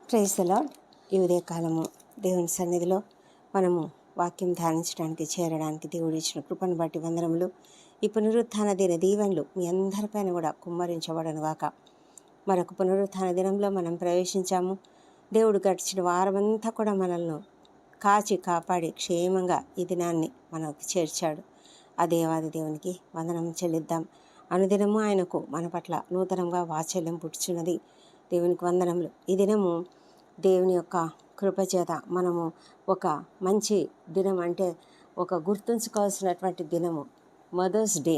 Praise the lord. ఈ ఉదయకాలము దేవుని సన్నిధిలో మనము వాక్యం ధ్యానించడానికి చేరడానికి దేవుడు ఇచ్చిన కృపను బట్టి వందనములు. ఈ పునరుత్థాన దిన దీవెనలు మీ అందరిపైన కూడా కుమ్మరించబడను గాక. మరొక పునరుత్థాన దినంలో మనం ప్రవేశించాము. దేవుడు గడిచిన వారమంతా కూడా మనల్ని కాచి కాపాడి క్షేమంగా ఈ దినాన్ని మనకు చేర్చాడు. ఆ దేవాది దేవునికి వందనం చెల్లిద్దాం. అనుదినము ఆయనకు మన పట్ల నూతనంగా వాత్సల్యం పుట్టుచున్నది. దేవునికి వందనములు. ఈ దినము దేవుని యొక్క కృపచేత మనము ఒక మంచి దినం, అంటే ఒక గుర్తుంచుకోవాల్సినటువంటి దినము మదర్స్ డే.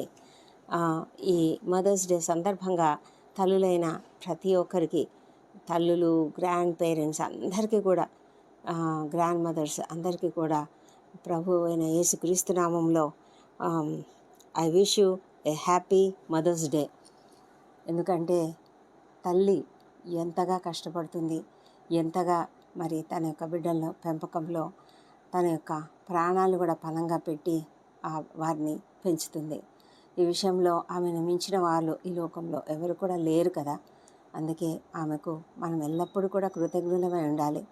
ఈ మదర్స్ డే సందర్భంగా తల్లులైన ప్రతి ఒక్కరికి, తల్లులు, గ్రాండ్ పేరెంట్స్ అందరికీ కూడా, గ్రాండ్ మదర్స్ అందరికీ కూడా ప్రభు అయిన యేసుక్రీస్తు నామంలో I wish you a happy mother's day. ఎందుకంటే తల్లి ఎంతగా కష్టపడుతుంది, ఎంతగా మరి తన యొక్క బిడ్డల పెంపకంలో తన యొక్క ప్రాణాలు కూడా పణంగా పెట్టి వారిని పెంచుతుంది. ఈ విషయంలో ఆమెను మించిన వాళ్ళు ఈ లోకంలో ఎవరు కూడా లేరు కదా. అందుకే ఆమెకు మనం ఎల్లప్పుడూ కూడా కృతజ్ఞులమై ఉండాలి.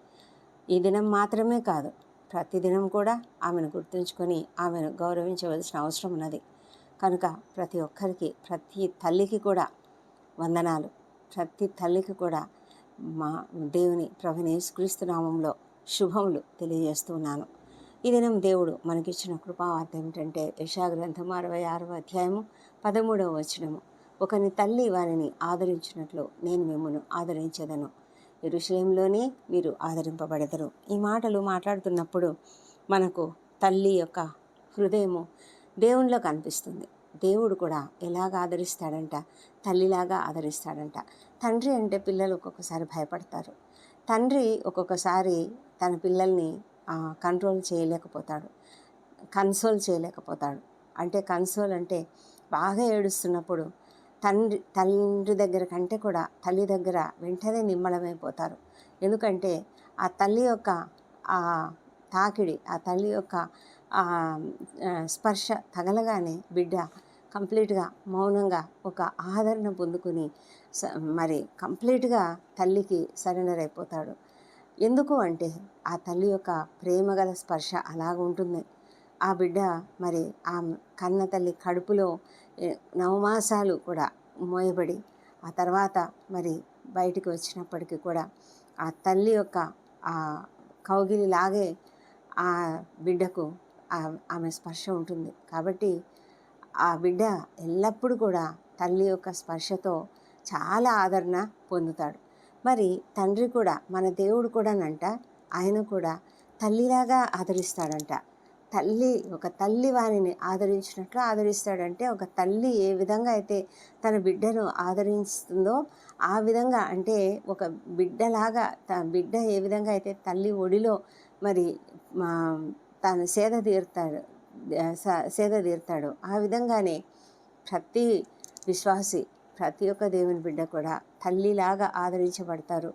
ఈ దినం మాత్రమే కాదు, ప్రతిదినం కూడా ఆమెను గుర్తుంచుకొని ఆమెను గౌరవించవలసిన అవసరం ఉన్నది. కనుక ప్రతి ఒక్కరికి, ప్రతి తల్లికి కూడా వందనాలు. ప్రతి తల్లికి కూడా మా దేవుని ప్రభుని యేసుక్రీస్తు నామంలో శుభములు తెలియజేస్తున్నాను. ఈ దినం దేవుడు మనకిచ్చిన కృపావార్త ఏమిటంటే యెషయా గ్రంథము 66వ అధ్యాయము 13వ వచనము. ఒకని తల్లి వారిని ఆదరించినట్లు నేను మిమ్మును ఆదరించెదను, యెరూషలేములోనే మీరు ఆదరింపబడెదరు. ఈ మాటలు మాట్లాడుతున్నప్పుడు మనకు తల్లి యొక్క హృదయము దేవునిలో కనిపిస్తుంది. దేవుడు కూడా ఎలాగ ఆదరిస్తాడంట, తల్లిలాగా ఆదరిస్తాడంట. తండ్రి అంటే పిల్లలు ఒక్కొక్కసారి భయపడతారు. తండ్రి ఒక్కొక్కసారి తన పిల్లల్ని కంట్రోల్ చేయలేకపోతాడు, కన్సోల్ చేయలేకపోతాడు. అంటే కన్సోల్ అంటే బాగా ఏడుస్తున్నప్పుడు తండ్రి దగ్గర కంటే కూడా తల్లి దగ్గర వెంటనే నిమ్మళమైపోతారు. ఎందుకంటే ఆ తల్లి యొక్క ఆ తాకిడి, ఆ తల్లి యొక్క స్పర్శ తగలగానే బిడ్డ కంప్లీట్గా మౌనంగా ఒక ఆదరణ పొందుకుని మరి కంప్లీట్గా తల్లికి సరెండర్ అయిపోతాడు. ఎందుకు అంటే ఆ తల్లి యొక్క ప్రేమగల స్పర్శ అలాగ ఉంటుంది. ఆ బిడ్డ మరి ఆ కన్న తల్లి కడుపులో 9 మాసాలు కూడా మోయబడి ఆ తర్వాత మరి బయటికి వచ్చినప్పటికీ కూడా ఆ తల్లి యొక్క ఆ కౌగిలిలాగే ఆ బిడ్డకు ఆమె స్పర్శ ఉంటుంది. కాబట్టి ఆ బిడ్డ ఎల్లప్పుడూ కూడా తల్లి యొక్క స్పర్శతో చాలా ఆదరణ పొందుతాడు. మరి తండ్రి కూడా, మన దేవుడు కూడానంట, ఆయన కూడా తల్లిలాగా ఆదరిస్తాడంట. ఒక తల్లి వారిని ఆదరించినట్లు ఆదరిస్తాడంటే, ఒక తల్లి ఏ విధంగా అయితే తన బిడ్డను ఆదరిస్తుందో ఆ విధంగా, అంటే ఒక బిడ్డలాగా బిడ్డ ఏ విధంగా అయితే తల్లి ఒడిలో మరి తాను సేద తీరుతాడు, ఆ విధంగానే ప్రతి విశ్వాసి, ప్రతి ఒక్క దేవుని బిడ్డ కూడా తల్లిలాగా ఆదరించబడతారు.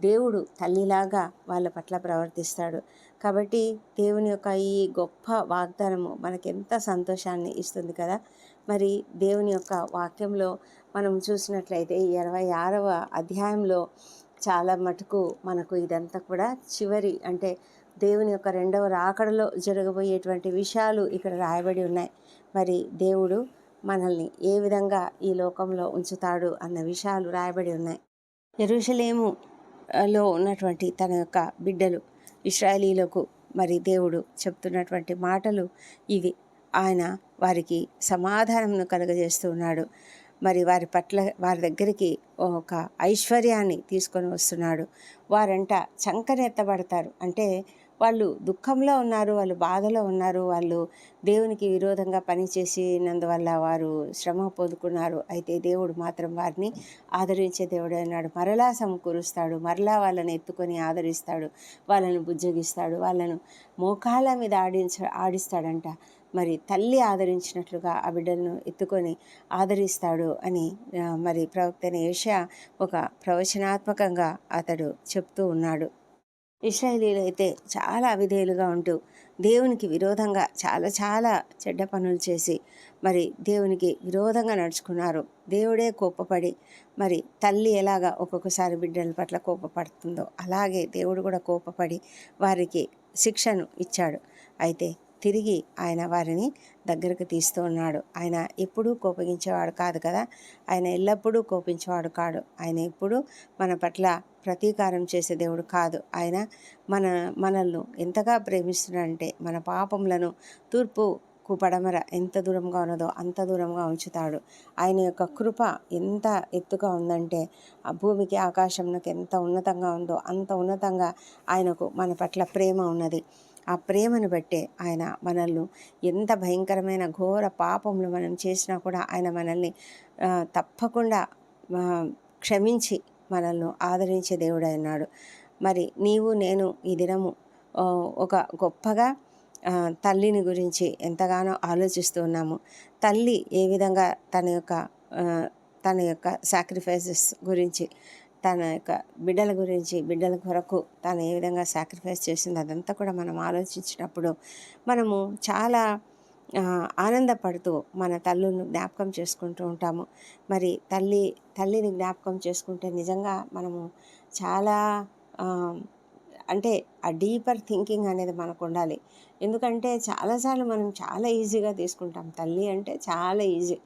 దేవుడు తల్లిలాగా వాళ్ళ పట్ల ప్రవర్తిస్తాడు. కాబట్టి దేవుని యొక్క ఈ గొప్ప వాగ్దానము మనకెంత సంతోషాన్ని ఇస్తుంది కదా. మరి దేవుని యొక్క వాక్యంలో మనం చూసినట్లయితే ఈ 66వ అధ్యాయంలో చాలా మటుకు మనకు ఇదంతా కూడా చివరి, అంటే దేవుని యొక్క 2వ రాకడలో జరగబోయేటువంటి విషయాలు ఇక్కడ రాయబడి ఉన్నాయి. మరి దేవుడు మనల్ని ఏ విధంగా ఈ లోకంలో ఉంచుతాడు అన్న విషయాలు రాయబడి ఉన్నాయి. యెరూషలేములో ఉన్నటువంటి తన యొక్క బిడ్డలు ఇశ్రాయేలీలకు మరి దేవుడు చెప్తున్నటువంటి మాటలు ఇవి. ఆయన వారికి సమాధానంను కలుగజేస్తూ ఉన్నాడు. మరి వారి దగ్గరికి ఒక ఐశ్వర్యాన్ని తీసుకొని వస్తున్నాడు. వారంట చంకనెత్తబడతారు. అంటే వాళ్ళు దుఃఖంలో ఉన్నారు, వాళ్ళు బాధలో ఉన్నారు, వాళ్ళు దేవునికి విరోధంగా పనిచేసినందువల్ల వారు శ్రమ పొందుకున్నారు. అయితే దేవుడు మాత్రం వారిని ఆదరించే దేవుడు అన్నాడు. మరలా సమకూరుస్తాడు, మరలా వాళ్ళని ఎత్తుకొని ఆదరిస్తాడు, వాళ్ళను బుజ్జగిస్తాడు, వాళ్ళను మోకాళ్ళ మీద ఆడిస్తాడంట. మరి తల్లి ఆదరించినట్లుగా ఆ బిడ్డలను ఎత్తుకొని ఆదరిస్తాడు అని మరి ప్రవక్త అయిన యెషయా ఒక ప్రవచనాత్మకంగా అతడు చెప్తూ ఉన్నాడు. ఇశ్రాయేలీలు అయితే చాలా అవిధేయులుగా ఉంటూ దేవునికి విరోధంగా చాలా చాలా చెడ్డ పనులు చేసి మరి దేవునికి విరోధంగా నడుచుకున్నారు. దేవుడే కోపపడి, మరి తల్లి ఎలాగా ఒక్కొక్కసారి బిడ్డల పట్ల కోపపడుతుందో అలాగే దేవుడు కూడా కోపపడి వారికి శిక్షను ఇచ్చాడు. అయితే తిరిగి ఆయన వారిని దగ్గరకు తీస్తూ ఉన్నాడు. ఆయన ఎప్పుడూ కోపగించేవాడు కాదు కదా, ఆయన ఎల్లప్పుడూ కోపించేవాడు కాడు. ఆయన ఎప్పుడూ మన పట్ల ప్రతీకారం చేసే దేవుడు కాదు. ఆయన మనల్ని ఎంతగా ప్రేమిస్తున్నాడంటే మన పాపములను తూర్పుకు పడమర ఎంత దూరంగా ఉన్నదో అంత దూరంగా ఉంచుతాడు. ఆయన యొక్క కృప ఎంత ఎత్తుగా ఉందంటే ఆ భూమికి ఆకాశంకి ఎంత ఉన్నతంగా ఉందో అంత ఉన్నతంగా ఆయనకు మన పట్ల ప్రేమ ఉన్నది. ఆ ప్రేమను బట్టే ఆయన మనల్ని ఎంత భయంకరమైన ఘోర పాపములు మనం చేసినా కూడా ఆయన మనల్ని తప్పకుండా క్షమించి మనల్ని ఆదరించే దేవుడు అన్నాడు. మరి నీవు నేను ఈ దినము ఒక గొప్పగా తల్లిని గురించి ఎంతగానో ఆలోచిస్తూ ఉన్నాము. తల్లి ఏ విధంగా తన యొక్క సాక్రిఫైసెస్ గురించి, తన యొక్క బిడ్డల గురించి, బిడ్డల కొరకు తను ఏ విధంగా సాక్రిఫైస్ చేసింది అదంతా కూడా మనం ఆలోచించినప్పుడు మనము చాలా ఆనందపడుతూ మన తల్లులను జ్ఞాపకం చేసుకుంటూ ఉంటాము. మరి తల్లిని జ్ఞాపకం చేసుకుంటే నిజంగా మనము చాలా అంటే ఆ డీపర్ థింకింగ్ అనేది మనకు ఉండాలి. ఎందుకంటే చాలాసార్లు మనం చాలా ఈజీగా తీసుకుంటాం. తల్లి అంటే చాలా ఈజీ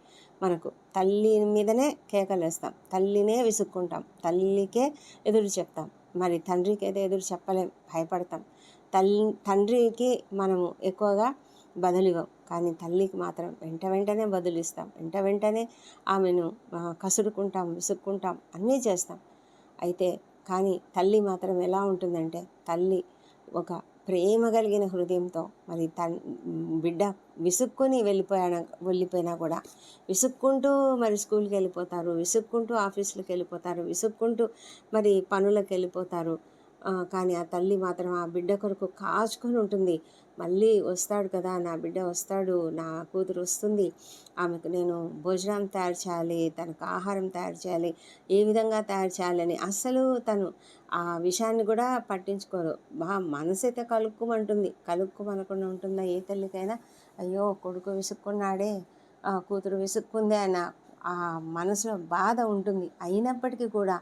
మనకు. తల్లి మీదనే కేకలేస్తాం, తల్లినే విసుక్కుంటాం, తల్లికే ఎదురు చెప్తాం. మరి తండ్రికి అయితే ఎదురు చెప్పలేం, భయపడతాం. తండ్రికి మనము ఎక్కువగా బదులివ్వం, కానీ తల్లికి మాత్రం వెంటనే బదులిస్తాం, వెంటనే ఆమెను కసురుకుంటాం, విసుక్కుంటాం, అన్నీ చేస్తాం. అయితే కానీ తల్లి మాత్రం ఎలా ఉంటుందంటే, తల్లి ఒక ప్రేమ కలిగిన హృదయంతో మరి బిడ్డ విసుక్కొని వెళ్ళిపోయినా కూడా విసుక్కుంటూ మరి స్కూల్కి వెళ్ళిపోతారు, విసుక్కుంటూ ఆఫీసులకు వెళ్ళిపోతారు, విసుక్కుంటూ మరి పనులకు వెళ్ళిపోతారు. కానీ ఆ తల్లి మాత్రం ఆ బిడ్డ కొరకు కాచుకొని ఉంటుంది. మళ్ళీ వస్తాడు కదా, నా బిడ్డ వస్తాడు, నా కూతురు వస్తుంది, ఆమెకు నేను భోజనం తయారు చేయాలి, తనకు ఆహారం తయారు చేయాలి, ఏ విధంగా తయారు చేయాలని అస్సలు తను ఆ విషయాన్ని కూడా పట్టించుకోరు. మనసు అయితే కలుక్కుమనకుండా ఉంటుందా ఏ తల్లికైనా? అయ్యో కొడుకు విసుక్కున్నాడే, కూతురు విసుక్కుందే అన్న ఆ మనసులో బాధ ఉంటుంది. అయినప్పటికీ కూడా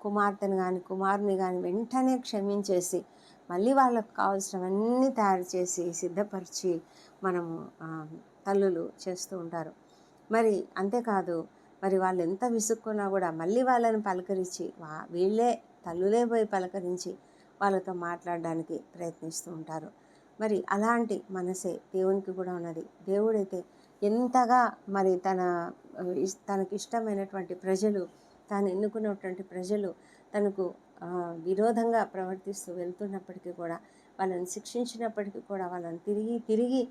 కుమార్తెను కానీ కుమారుని కానీ వెంటనే క్షమించేసి మళ్ళీ వాళ్ళకు కావాల్సినవన్నీ తయారు చేసి సిద్ధపరిచి మనము తల్లులు చేస్తూ ఉంటారు. మరి అంతేకాదు, మరి వాళ్ళు ఎంత విసుక్కున్నా కూడా మళ్ళీ వాళ్ళని పలకరించి వీళ్ళే తల్లులే పోయి పలకరించి వాళ్ళతో మాట్లాడడానికి ప్రయత్నిస్తూ ఉంటారు. మరి అలాంటి మనసే దేవునికి కూడా ఉన్నది. దేవుడైతే ఎంతగా మరి తనకి ఇష్టమైనటువంటి ప్రజలు, తాను ఎన్నుకున్నటువంటి ప్రజలు తనకు విరోధంగా ప్రవర్తిస్తూ వెళ్తున్నప్పటికీ కూడా, వాళ్ళని శిక్షించినప్పటికీ కూడా వాళ్ళని తిరిగి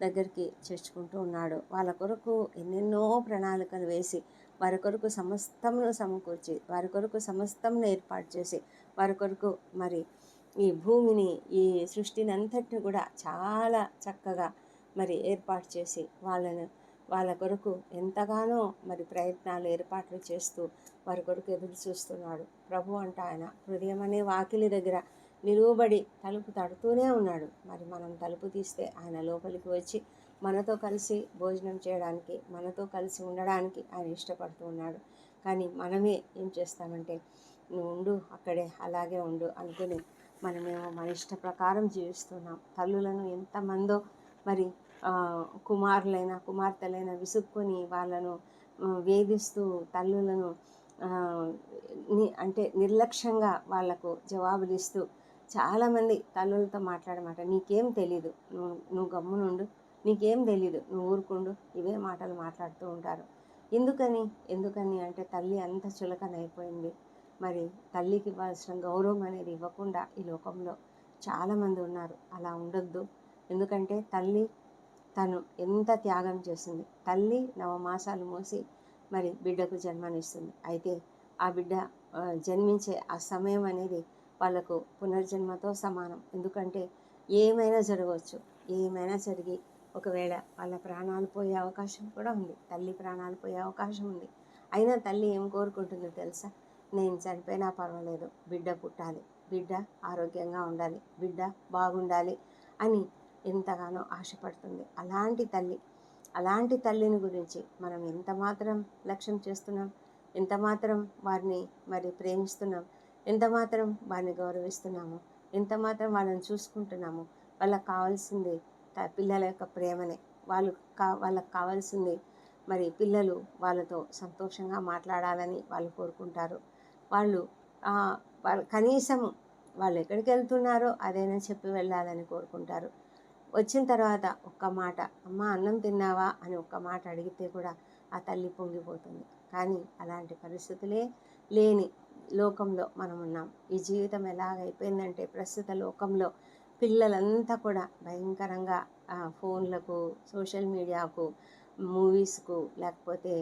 దగ్గరికి చేర్చుకుంటూ ఉన్నాడు. వాళ్ళ కొరకు ఎన్నెన్నో ప్రణాళికలు వేసి వారి కొరకు సమస్తమును సమకూర్చి, వారి కొరకు సమస్తమును ఏర్పాటు చేసి, వారి కొరకు మరి ఈ భూమిని, ఈ సృష్టిని అంతటిని కూడా చాలా చక్కగా మరి ఏర్పాటు చేసి వాళ్ళ కొరకు ఎంతగానో మరి ప్రయత్నాలు ఏర్పాట్లు చేస్తూ వారి కొరకు ఎదురు చూస్తున్నాడు. ప్రభు అంట ఆయన హృదయం అనే వాకిలి దగ్గర నిలువబడి తలుపు తడుతూనే ఉన్నాడు. మరి మనం తలుపు తీస్తే ఆయన లోపలికి వచ్చి మనతో కలిసి భోజనం చేయడానికి, మనతో కలిసి ఉండడానికి ఆయన ఇష్టపడుతూ ఉన్నాడు. కానీ మనమే ఏం చేస్తామంటే, నువ్వు ఉండు అక్కడే, అలాగే ఉండు అనుకుని మనమేమో మన ఇష్ట ప్రకారం జీవిస్తున్నాం. తల్లులను ఎంతమందో మరి కుమారులైన కుమార్తెలైన విసుక్కొని వాళ్ళను వేధిస్తూ తల్లులను అంటే నిర్లక్ష్యంగా వాళ్లకు జవాబులు ఇస్తూ చాలామంది తల్లులతో మాట్లాడమాట, నీకేం తెలీదు, నువ్వు గమ్మునుండు, నీకేం తెలీదు, నువ్వు ఊరుకుండు, ఇవే మాటలు మాట్లాడుతూ ఉంటారు. ఎందుకని అంటే తల్లి అంత చులకనైపోయింది. మరి తల్లికి ఇవ్వాల్సిన గౌరవం అనేది ఇవ్వకుండా ఈ లోకంలో చాలామంది ఉన్నారు. అలా ఉండొద్దు. ఎందుకంటే తను ఎంత త్యాగం చేసింది. తల్లి నవమాసాలు మోసి మరి బిడ్డకు జన్మనిస్తుంది. అయితే ఆ బిడ్డ జన్మించే ఆ సమయం అనేది వాళ్ళకు పునర్జన్మతో సమానం. ఎందుకంటే ఏమైనా జరగవచ్చు, ఏమైనా జరిగి ఒకవేళ వాళ్ళ ప్రాణాలు పోయే అవకాశం కూడా ఉంది, తల్లి ప్రాణాలు పోయే అవకాశం ఉంది. అయినా తల్లి ఏం కోరుకుంటుందో తెలుసా? నేను చనిపోయినా పర్వాలేదు, బిడ్డ పుట్టాలి, బిడ్డ ఆరోగ్యంగా ఉండాలి, బిడ్డ బాగుండాలి అని ఎంతగానో ఆశపడుతుంది. అలాంటి తల్లిని గురించి మనం ఎంత మాత్రం లక్ష్యం చేస్తున్నాం, ఎంత మాత్రం వారిని మరి ప్రేమిస్తున్నాం, ఎంత మాత్రం వారిని గౌరవిస్తున్నాము, ఎంత మాత్రం వాళ్ళని చూసుకుంటున్నాము. వాళ్ళకి కావాల్సింది పిల్లల యొక్క ప్రేమనే. వాళ్ళకి కావాల్సింది మరి పిల్లలు వాళ్ళతో సంతోషంగా మాట్లాడాలని వాళ్ళు కోరుకుంటారు. వాళ్ళు కనీసం వాళ్ళు ఎక్కడికి వెళ్తున్నారో అదైనా చెప్పి వెళ్ళాలని కోరుకుంటారు. వచ్చిన తర్వాత ఒక్క మాట, అమ్మ అన్నం తిన్నావా అని ఒక్క మాట అడిగితే కూడా ఆ తల్లి పొంగిపోతుంది. కానీ అలాంటి పరిస్థితులే లేని లోకంలో మనం ఉన్నాం. ఈ జీవితం ఎలాగైపోయిందంటే ప్రస్తుత లోకంలో పిల్లలంతా కూడా భయంకరంగా ఫోన్లకు, సోషల్ మీడియాకు, మూవీస్కు, లేకపోతే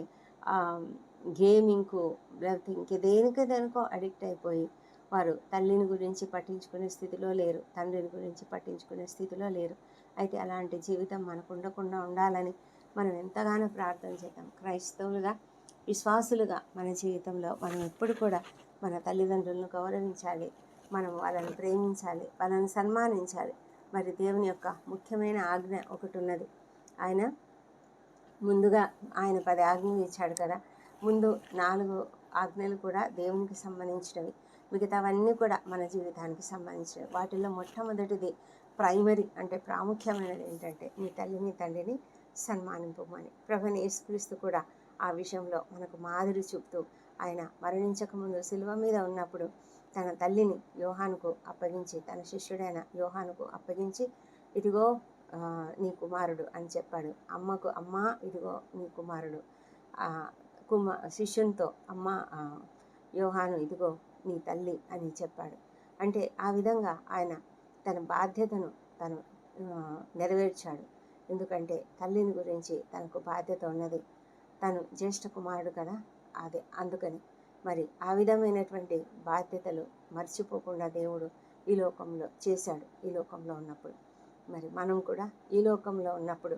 గేమింగ్కు, లేకపోతే దేనికో అడిక్ట్ అయిపోయి వారు తల్లిని గురించి పట్టించుకునే స్థితిలో లేరు, తండ్రిని గురించి పట్టించుకునే స్థితిలో లేరు. అయితే అలాంటి జీవితం మనకు ఉండకుండా ఉండాలని మనం ఎంతగానో ప్రార్థన చేద్దాం. క్రైస్తవులుగా, విశ్వాసులుగా మన జీవితంలో మనం ఎప్పుడు కూడా మన తల్లిదండ్రులను గౌరవించాలి, మనం వాళ్ళని ప్రేమించాలి, వాళ్ళని సన్మానించాలి. మరి దేవుని యొక్క ముఖ్యమైన ఆజ్ఞ ఒకటి ఉన్నది. ముందుగా ఆయన 10 ఆజ్ఞలు ఇచ్చాడు కదా. ముందు 4 ఆజ్ఞలు కూడా దేవునికి సంబంధించినవి, మిగతావన్నీ కూడా మన జీవితానికి సంబంధించినవి. వాటిల్లో మొట్టమొదటిది ప్రైమరీ అంటే ప్రాముఖ్యమైనది ఏంటంటే నీ తల్లిని తండ్రిని సన్మానింపమని. ప్రభువైన యేసుక్రీస్తు కూడా ఆ విషయంలో మనకు మాదిరి చూపుతూ ఆయన మరణించకముందు శిలువ మీద ఉన్నప్పుడు తన తల్లిని యోహానుకు అప్పగించి, తన శిష్యుడైన యోహానుకు అప్పగించి, ఇదిగో నీ కుమారుడు అని చెప్పాడు. అమ్మా ఇదిగో నీ కుమారుడు. శిష్యునితో అమ్మ యోహాను ఇదిగో నీ తల్లి అని చెప్పాడు. అంటే ఆ విధంగా ఆయన తన బాధ్యతను తను నెరవేర్చాడు. ఎందుకంటే తల్లిని గురించి తనకు బాధ్యత ఉన్నది. తను జ్యేష్ఠ కుమారుడు కదా, అదే అందుకని మరి ఆ విధమైనటువంటి బాధ్యతలు మర్చిపోకుండా దేవుడు ఈ లోకంలో చేశాడు. ఈ లోకంలో ఉన్నప్పుడు మరి మనం కూడా ఈ లోకంలో ఉన్నప్పుడు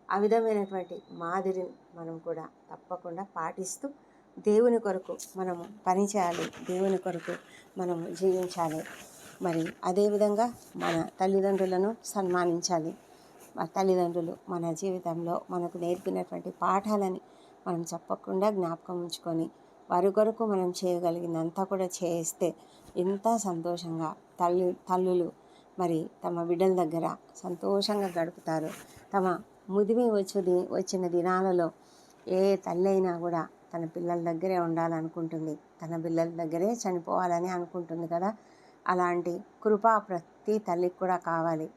ఆ విధమైనటువంటి మాదిరిని మనం కూడా తప్పకుండా పాటిస్తూ దేవుని కొరకు మనము పనిచేయాలి, దేవుని కొరకు మనము జీవించాలి. మరి అదేవిధంగా మన తల్లిదండ్రులను సన్మానించాలి. మా తల్లిదండ్రులు మన జీవితంలో మనకు నేర్పినటువంటి పాఠాలని మనం చెప్పకుండా జ్ఞాపకం ఉంచుకొని వారి కొరకు మనం చేయగలిగినంతా కూడా చేస్తే ఎంత సంతోషంగా తల్లులు మరి తమ బిడ్డల దగ్గర సంతోషంగా గడుపుతారు. తమ ముదిమి వచ్చిన దినాలలో ఏ తల్లి అయినా కూడా తన పిల్లల దగ్గరే ఉండాలనుకుంటుంది, తన పిల్లల దగ్గరే చనిపోవాలని అనుకుంటుంది కదా. అలాంటి కృప ప్రతి తల్లికి కూడా కావాలి.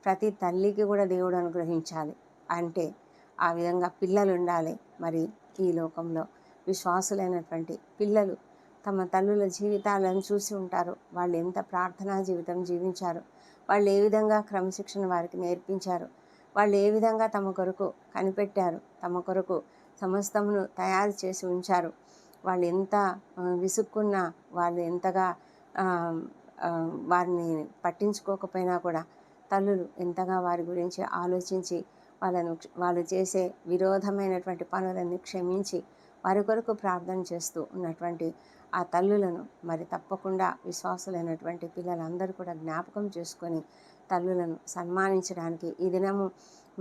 ప్రతి తల్లికి కూడా దేవుడు అనుగ్రహించాలి. అంటే ఆ విధంగా పిల్లలు ఉండాలి. మరి ఈ లోకంలో విశ్వాసులైనటువంటి పిల్లలు తమ తల్లుల జీవితాలను చూసి ఉంటారు. వాళ్ళు ఎంత ప్రార్థనా జీవితం జీవించారు, వాళ్ళు ఏ విధంగా క్రమశిక్షణ వారికి నేర్పించారు, వాళ్ళు ఏ విధంగా తమ కొరకు కనిపెట్టారు, తమ కొరకు సమస్తమును తయారు చేసి ఉంచారు. వాళ్ళు ఎంత విసుక్కున్నా, వాళ్ళు ఎంతగా వారిని పట్టించుకోకపోయినా కూడా తల్లులు ఎంతగా వారి గురించి ఆలోచించి వాళ్ళు చేసే విరోధమైనటువంటి పనులన్నీ క్షమించి వారి కొరకు ప్రార్థన చేస్తూ ఉన్నటువంటి ఆ తల్లులను మరి తప్పకుండా విశ్వాసులైనటువంటి పిల్లలందరూ కూడా జ్ఞాపకం చేసుకొని తల్లులను సన్మానించడానికి ఈ దినము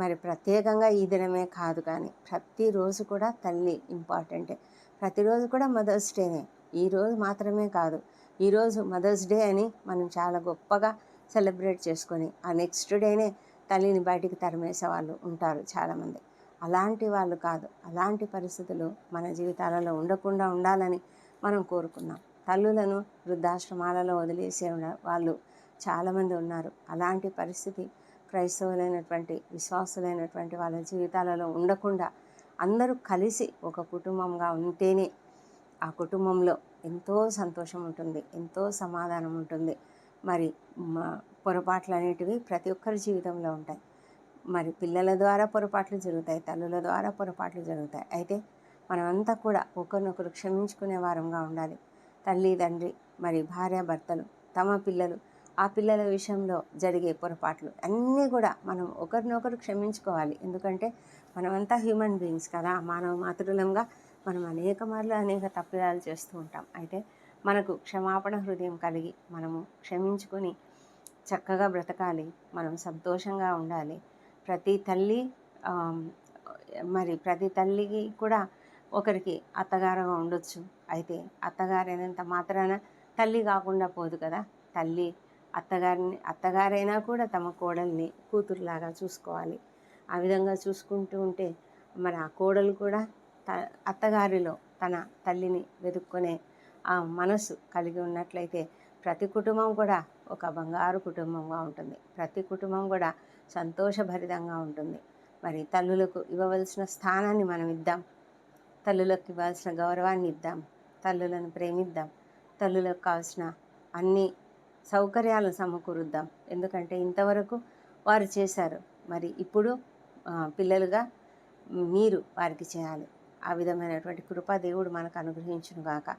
మరి ప్రత్యేకంగా ఈ దినమే కాదు, కానీ ప్రతిరోజు కూడా తల్లి ఇంపార్టెంటే. ప్రతిరోజు కూడా మదర్స్ డేనే. ఈరోజు మాత్రమే కాదు, ఈరోజు మదర్స్ డే అని మనం చాలా గొప్పగా సెలబ్రేట్ చేసుకొని ఆ నెక్స్ట్ డేనే తల్లిని బయటికి తరిమేసే వాళ్ళు ఉంటారు చాలామంది. అలాంటి వాళ్ళు కాదు, అలాంటి పరిస్థితులు మన జీవితాలలో ఉండకుండా ఉండాలని మనం కోరుకున్నాం. తల్లులను వృద్ధాశ్రమాలలో వదిలేసే వాళ్ళు చాలామంది ఉన్నారు. అలాంటి పరిస్థితి క్రైస్తవులైనటువంటి విశ్వాసులైనటువంటి వాళ్ళ జీవితాలలో ఉండకుండా అందరూ కలిసి ఒక కుటుంబంగా ఉంటేనే ఆ కుటుంబంలో ఎంతో సంతోషం ఉంటుంది, ఎంతో సమాధానం ఉంటుంది. మరి పొరపాట్లు అనేటివి ప్రతి ఒక్కరి జీవితంలో ఉంటాయి. మరి పిల్లల ద్వారా పొరపాట్లు జరుగుతాయి, తల్లుల ద్వారా పొరపాట్లు జరుగుతాయి. అయితే మనమంతా కూడా ఒకరినొకరు క్షమించుకునే వారంగా ఉండాలి. తల్లి తండ్రి మరి భార్యాభర్తలు తమ పిల్లలు, ఆ పిల్లల విషయంలో జరిగే పొరపాట్లు అన్నీ కూడా మనం ఒకరినొకరు క్షమించుకోవాలి. ఎందుకంటే మనమంతా హ్యూమన్ బీయింగ్స్ కదా, మానవ మాతృలంగా మనం అనేక తప్పిదాలు చేస్తూ ఉంటాం. అయితే మనకు క్షమాపణ హృదయం కలిగి మనము క్షమించుకొని చక్కగా బ్రతకాలి, మనం సంతోషంగా ఉండాలి. ప్రతి తల్లి ఆ, ప్రతి తల్లికి కూడా ఒకరికి అత్తగారుగా ఉండొచ్చు. అయితే అత్తగారైనంత మాత్రాన తల్లి కాకుండా పోదు కదా. తల్లి అత్తగారైనా కూడా తమ కోడల్ని కూతురులాగా చూసుకోవాలి. ఆ విధంగా చూసుకుంటూ ఉంటే మరి ఆ కోడలు కూడా అత్తగారిలో తన తల్లిని వెతుక్కునే ఆ మనసు కలిగి ఉన్నట్లయితే ప్రతి కుటుంబం కూడా ఒక బంగారు కుటుంబంగా ఉంటుంది. ప్రతి కుటుంబం కూడా సంతోషభరితంగా ఉంటుంది. మరి తల్లులకు ఇవ్వవలసిన స్థానాన్ని మనం ఇద్దాం, తల్లులకు ఇవ్వాల్సిన గౌరవాన్ని ఇద్దాం, తల్లులను ప్రేమిద్దాం, తల్లులకు కావాల్సిన అన్ని సౌకర్యాలను సమకూరుద్దాం. ఎందుకంటే ఇంతవరకు వారు చేశారు, మరి ఇప్పుడు పిల్లలుగా మీరు వారికి చేయాలి. ఆ విధమైనటువంటి కృప దేవుడు మనకు అనుగ్రహించునుగాక.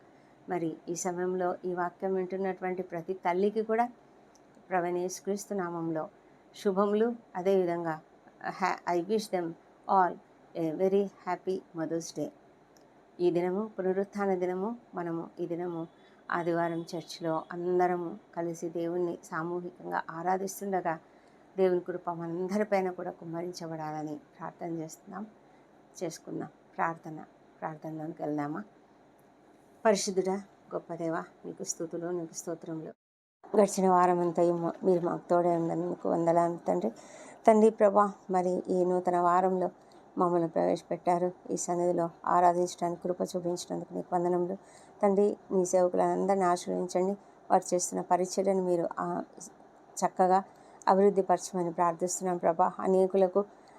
మరి ఈ సమయంలో ఈ వాక్యం వింటున్నటువంటి ప్రతి తల్లికి కూడా ప్రభువైన యేసుక్రీస్తు నామంలో శుభములు. అదేవిధంగా I wish them all a very happy mother's day. ఈ దినము పునరుత్థాన దినము. మనము ఈ దినము ఆదివారం చర్చిలో అందరము కలిసి దేవుణ్ణి సామూహికంగా ఆరాధిస్తుండగా దేవుని కృప మనందరిపైన కూడా కుమ్మరించబడాలని ప్రార్థన చేసుకుందాం. ప్రార్థనలోనికి వెళ్దామా? పరిశుద్ధుడా, గొప్ప దేవా, నీకు స్తుతులు, నీకు స్తోత్రములు. గడిచిన వారం అంతా మీరు మాకు తోడే ఉన్నందుకు వందనాలు తండ్రి ప్రభా. మరి ఈ నూతన వారంలో మమ్మల్ని ప్రవేశపెట్టారు. ఈ సన్నిధిలో ఆరాధించడానికి కృప చూపించినందుకు నీకు వందనములు తండ్రి. మీ సేవకులందరినీ ఆశ్రయించండి. వారు చేస్తున్న పరిచర్యను మీరు చక్కగా అభివృద్ధి పరచమని ప్రార్థిస్తున్నాం ప్రభా.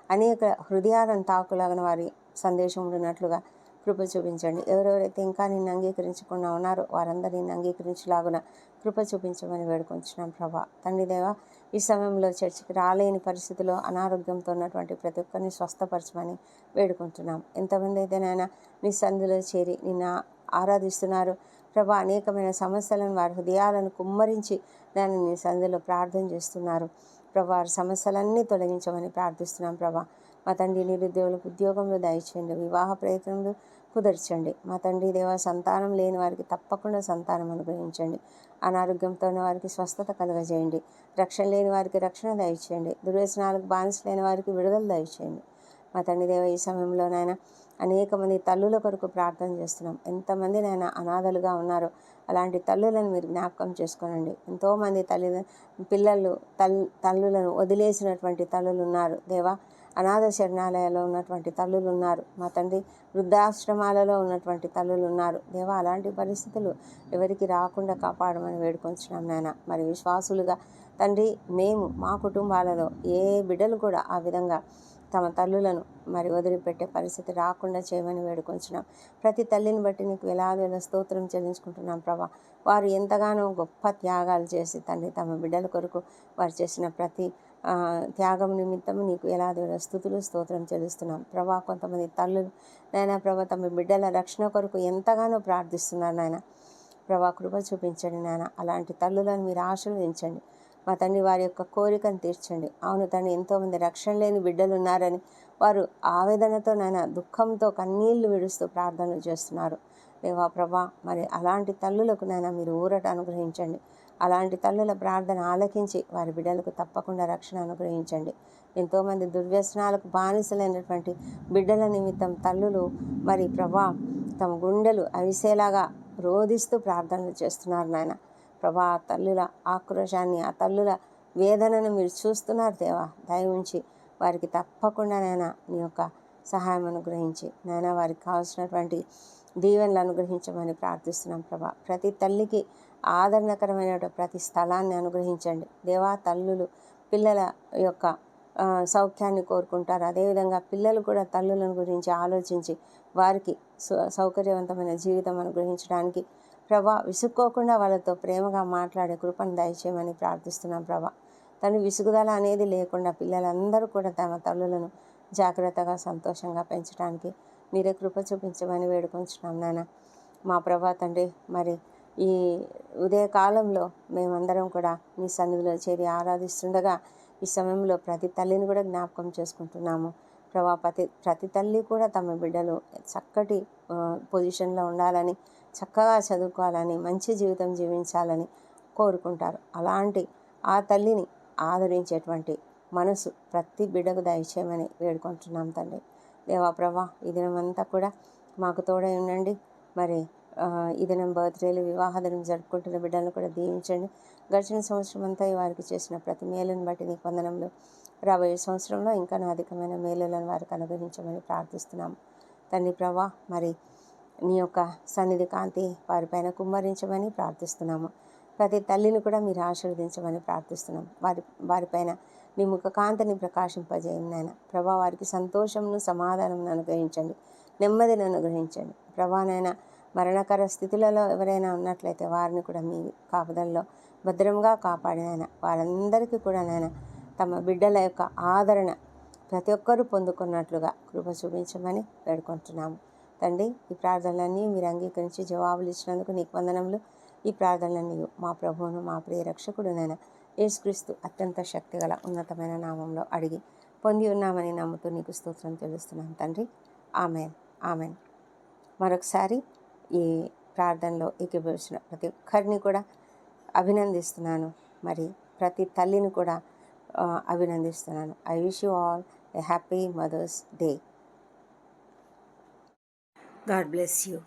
అనేక హృదయాలను తాకులాగిన వారి సందేశం ఉన్నట్లుగా కృప చూపించండి. ఎవరెవరైతే ఇంకా నిన్ను అంగీకరించకుండా ఉన్నారో వారందరూ నిన్ను అంగీకరించలాగున కృప చూపించమని వేడుకొంచున్నాం ప్రభా. తండ్రి దేవా, ఈ సమయంలో చర్చికి రాలేని పరిస్థితిలో అనారోగ్యంతో ఉన్నటువంటి ప్రతి ఒక్కరిని స్వస్థపరచమని వేడుకుంటున్నాం. ఎంతమంది అయితే నాయన నీ సన్నిధిలో చేరి నిన్ను ఆరాధిస్తున్నారు ప్రభా, అనేకమైన సమస్యలను వారి హృదయాలను కుమ్మరించి దాన్ని నీ సన్నిధిలో ప్రార్థన చేస్తున్నారు ప్రభా. వారి సమస్యలన్నీ తొలగించమని ప్రార్థిస్తున్నాం ప్రభా. మా తండ్రి నిరుద్యోగులకు ఉద్యోగంలో దయచేయండి, వివాహ ప్రయత్నంలో కుదర్చండి. మా తండ్రి దేవ, సంతానం లేని వారికి తప్పకుండా సంతానం అనుగ్రహించండి. అనారోగ్యంతో ఉన్న వారికి స్వస్థత కలుగజేయండి. రక్షణ లేని వారికి రక్షణ దయచేయండి. దుర్వ్యసనాలకు బానిసలైన వారికి విడుదల దయచేయండి. మా తండ్రి దేవ, ఈ సమయంలో నాయన అనేక మంది తల్లుల కొరకు ప్రార్థన చేస్తున్నాం. ఎంతమంది నాయన అనాథలుగా ఉన్నారో అలాంటి తల్లులను మీరు జ్ఞాపకం చేసుకోనండి. ఎంతోమంది తల్లులను వదిలేసినటువంటి తల్లులు ఉన్నారు దేవా. అనాథ శరణాలయాల్లో ఉన్నటువంటి తల్లులు ఉన్నారు మా తండ్రి. వృద్ధాశ్రమాలలో ఉన్నటువంటి తల్లులు ఉన్నారు దేవా. అలాంటి పరిస్థితులు ఎవరికి రాకుండా కాపాడమని వేడుకొంచున్నాం నాయన. మరి విశ్వాసులుగా తండ్రి, మా కుటుంబాలలో ఏ బిడ్డలు కూడా ఆ విధంగా తమ తల్లులను మరి వదిలిపెట్టే పరిస్థితి రాకుండా చేయమని వేడుకొంచున్నాం. ప్రతి తల్లిని బట్టి నీకు వేల స్తోత్రం చెల్లించుకుంటున్నాం ప్రభా. వారు ఎంతగానో గొప్ప త్యాగాలు చేసి తండ్రి తమ బిడ్డల కొరకు వారు చేసిన ప్రతి త్యాగం నిమిత్తము నీకు వేల స్తుతులు స్తోత్రం చెల్లిస్తున్నాం ప్రభా. కొంతమంది తల్లులు నాయన ప్రభా తమ బిడ్డల రక్షణ కొరకు ఎంతగానో ప్రార్థిస్తున్నారు నాయన ప్రభా. కృప చూపించండి నాయన. అలాంటి తల్లులను మీరు ఆశీర్వదించండి మా తండ్రి. వారి యొక్క కోరికను తీర్చండి. అవును తండ్రి, ఎంతోమంది రక్షణ లేని బిడ్డలు ఉన్నారని వారు ఆవేదనతో నాయన దుఃఖంతో కన్నీళ్లు విడుస్తూ ప్రార్థనలు చేస్తున్నారు దేవా ప్రభా. మరి అలాంటి తల్లులకు నాయన మీరు ఊరట అనుగ్రహించండి. అలాంటి తల్లుల ప్రార్థన ఆలకించి వారి బిడ్డలకు తప్పకుండా రక్షణ అనుగ్రహించండి. ఎంతోమంది దుర్వ్యసనాలకు బానిసలైనటువంటి బిడ్డల నిమిత్తం తల్లులు మరి ప్రభా తమ గుండెలు అవిసేలాగా రోధిస్తూ ప్రార్థనలు చేస్తున్నారు నాయన ప్రభా. ఆ తల్లుల ఆక్రోశాన్ని, ఆ తల్లుల వేదనను మీరు చూస్తున్నారు దేవా. దయ ఉంచి వారికి తప్పకుండా నాయన నీ యొక్క సహాయం అనుగ్రహించి నాయన వారికి కావాల్సినటువంటి దీవెనలు అనుగ్రహించమని ప్రార్థిస్తున్నాం ప్రభా. ప్రతి తల్లికి ఆదరణకరమైన ప్రతి స్థలాన్ని అనుగ్రహించండి దేవా. తల్లులు పిల్లల యొక్క సౌఖ్యాన్ని కోరుకుంటారు. అదేవిధంగా పిల్లలు కూడా తల్లులను గురించి ఆలోచించి వారికి సౌకర్యవంతమైన జీవితం అనుగ్రహించడానికి ప్రభా విసుక్కోకుండా వాళ్ళతో ప్రేమగా మాట్లాడే కృపను దయచేయమని ప్రార్థిస్తున్నాం ప్రభా. తను విసుగుదల అనేది లేకుండా పిల్లలందరూ కూడా తమ తల్లులను జాగ్రత్తగా సంతోషంగా పెంచడానికి మీరే కృప చూపించమని వేడుకొంచున్నాం నాన్న మా ప్రభా తండ్రి. మరి ఈ ఉదయకాలంలో మేమందరం కూడా మీ సన్నిధిలో చేరి ఆరాధిస్తుండగా ఈ సమయంలో ప్రతి తల్లిని కూడా జ్ఞాపకం చేసుకుంటున్నాము ప్రభా. ప్రతి తల్లి కూడా తమ బిడ్డలు చక్కటి పొజిషన్లో ఉండాలని, చక్కగా చదువుకోవాలని, మంచి జీవితం జీవించాలని కోరుకుంటారు. అలాంటి ఆ తల్లిని ఆదరించేటువంటి మనసు ప్రతి బిడ్డకు దయచేయమని వేడుకుంటున్నాం తండ్రి. దేవా ప్రభా, ఈ దినమంతా కూడా మాకు తోడై ఉండండి. మరి ఈ దినం బర్త్డేలు, వివాహ దినం జరుపుకుంటున్న బిడ్డలను కూడా దీవించండి. గడిచిన సంవత్సరం అంతా వారికి చేసిన ప్రతి మేలును బట్టి నీకు వందనములు. రాబోయే సంవత్సరంలో ఇంకా అధికమైన మేలులను వారికి అనుగ్రహించమని ప్రార్థిస్తున్నాము తండ్రి ప్రభా. మరి నీ యొక్క సన్నిధి కాంతి వారిపైన కుమ్మరించమని ప్రార్థిస్తున్నాము. ప్రతి తల్లిని కూడా మీరు ఆశీర్వదించమని ప్రార్థిస్తున్నాం. వారిపైన నీ ముఖ కాంతిని ప్రకాశింపజేయండి నాయన ప్రభా. వారికి సంతోషమును, సమాధానం అనుగ్రహించండి, నెమ్మదిని అనుగ్రహించండి ప్రభా. నాయన మరణకర స్థితులలో ఎవరైనా ఉన్నట్లయితే వారిని కూడా మీ కాపుదల్లో భద్రంగా కాపాడినాయన. వారందరికీ కూడా నాయన తమ బిడ్డల యొక్క ఆదరణ ప్రతి ఒక్కరూ పొందుకున్నట్లుగా కృప చూపించమని వేడుకుంటున్నాము తండ్రి. ఈ ప్రార్థనలన్నీ మీరు అంగీకరించి జవాబులు ఇచ్చినందుకు నీకు వందనములు. ఈ ప్రార్థనలన్నీ మా ప్రభువును, మా ప్రియ రక్షకుడునైన యేసుక్రీస్తు అత్యంత శక్తిగల ఉన్నతమైన నామంలో అడిగి పొంది ఉన్నామని నమ్ముతూ నీకు స్తోత్రం తెలుస్తున్నాను తండ్రి. Amen, amen. మరొకసారి ఈ ప్రార్థనలో ఏకీభవించిన ప్రతి ఒక్కరిని కూడా అభినందిస్తున్నాను. మరి ప్రతి తల్లిని కూడా అభినందిస్తున్నాను. I wish you all a happy mother's day. God bless you.